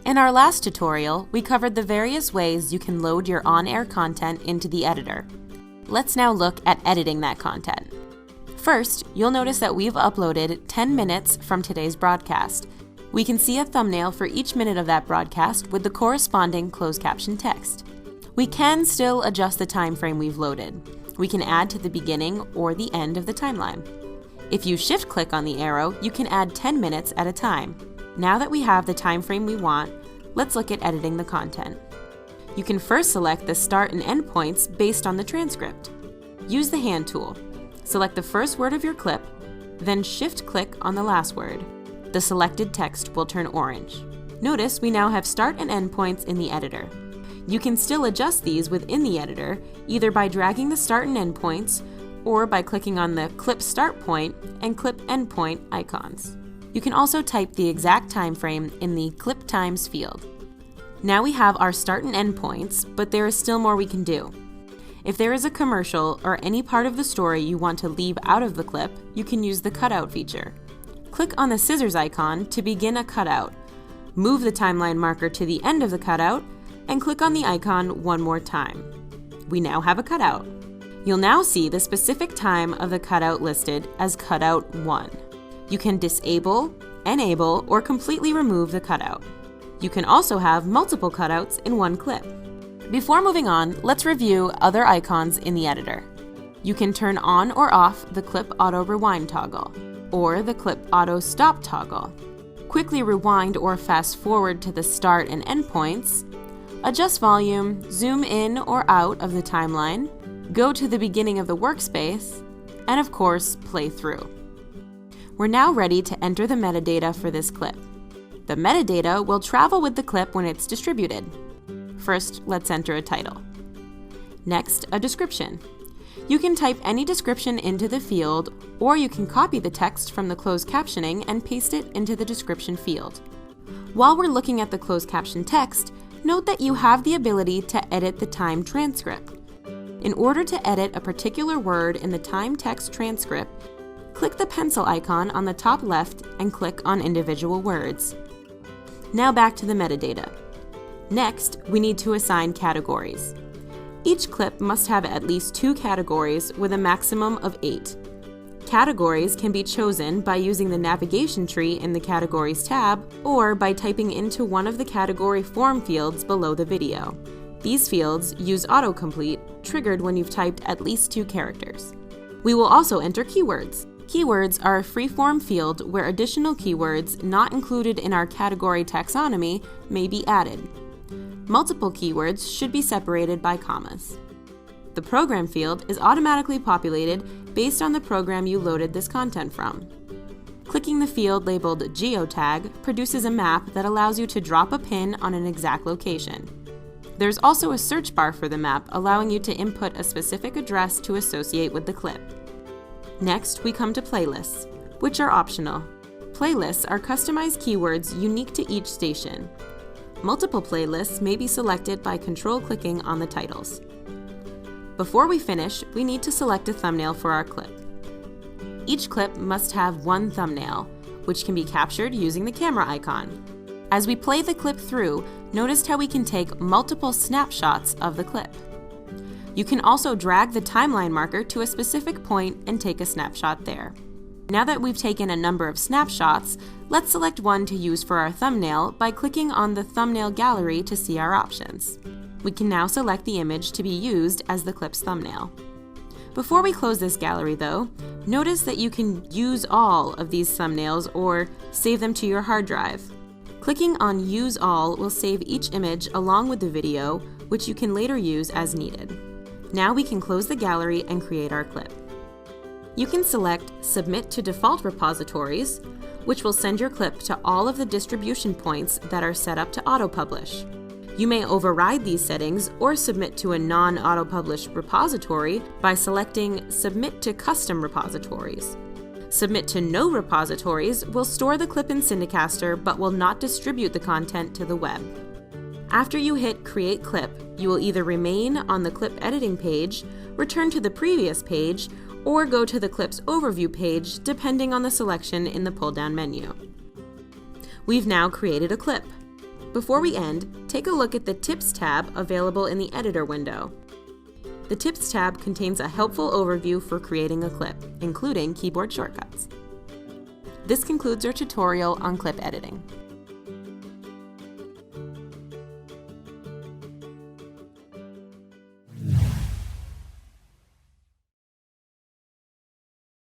In our last tutorial, we covered the various ways you can load your on-air content into the editor. Let's now look at editing that content. First, you'll notice that we've uploaded 10 minutes from today's broadcast. We can see a thumbnail for each minute of that broadcast with the corresponding closed caption text. We can still adjust the time frame we've loaded. We can add to the beginning or the end of the timeline. If you shift-click on the arrow, you can add 10 minutes at a time. Now that we have the time frame we want, let's look at editing the content. You can first select the start and end points based on the transcript. Use the hand tool. Select the first word of your clip, then shift-click on the last word. The selected text will turn orange. Notice we now have start and end points in the editor. You can still adjust these within the editor, either by dragging the start and end points, or by clicking on the Clip Start Point and Clip End Point icons. You can also type the exact time frame in the Clip Times field. Now we have our start and end points, but there is still more we can do. If there is a commercial or any part of the story you want to leave out of the clip, you can use the cutout feature. Click on the scissors icon to begin a cutout. Move the timeline marker to the end of the cutout, and click on the icon one more time. We now have a cutout. You'll now see the specific time of the cutout listed as cutout 1. You can disable, enable, or completely remove the cutout. You can also have multiple cutouts in one clip. Before moving on, let's review other icons in the editor. You can turn on or off the Clip Auto Rewind toggle, or the Clip Auto Stop toggle. Quickly rewind or fast forward to the start and end points. Adjust volume, zoom in or out of the timeline, go to the beginning of the workspace, and of course, play through. We're now ready to enter the metadata for this clip. The metadata will travel with the clip when it's distributed. First, let's enter a title. Next, a description. You can type any description into the field, or you can copy the text from the closed captioning and paste it into the description field. While we're looking at the closed caption text, note that you have the ability to edit the time transcript. In order to edit a particular word in the time text transcript, click the pencil icon on the top left and click on individual words. Now back to the metadata. Next, we need to assign categories. Each clip must have at least 2 categories with a maximum of 8. Categories can be chosen by using the navigation tree in the Categories tab or by typing into one of the category form fields below the video. These fields use autocomplete, triggered when you've typed at least 2 characters. We will also enter keywords. Keywords are a free-form field where additional keywords not included in our category taxonomy may be added. Multiple keywords should be separated by commas. The program field is automatically populated based on the program you loaded this content from. Clicking the field labeled Geotag produces a map that allows you to drop a pin on an exact location. There's also a search bar for the map, allowing you to input a specific address to associate with the clip. Next, we come to playlists, which are optional. Playlists are customized keywords unique to each station. Multiple playlists may be selected by control-clicking on the titles. Before we finish, we need to select a thumbnail for our clip. Each clip must have one thumbnail, which can be captured using the camera icon. As we play the clip through, notice how we can take multiple snapshots of the clip. You can also drag the timeline marker to a specific point and take a snapshot there. Now that we've taken a number of snapshots, let's select one to use for our thumbnail by clicking on the thumbnail gallery to see our options. We can now select the image to be used as the clip's thumbnail. Before we close this gallery though, notice that you can use all of these thumbnails or save them to your hard drive. Clicking on Use All will save each image along with the video, which you can later use as needed. Now we can close the gallery and create our clip. You can select Submit to Default Repositories, which will send your clip to all of the distribution points that are set up to auto-publish. You may override these settings or submit to a non-auto-publish repository by selecting Submit to Custom Repositories. Submit to No Repositories will store the clip in Cindacaster but will not distribute the content to the web. After you hit Create Clip, you will either remain on the clip editing page, return to the previous page, or go to the clip's overview page depending on the selection in the pull-down menu. We've now created a clip. Before we end, take a look at the Tips tab available in the Editor window. The Tips tab contains a helpful overview for creating a clip, including keyboard shortcuts. This concludes our tutorial on clip editing.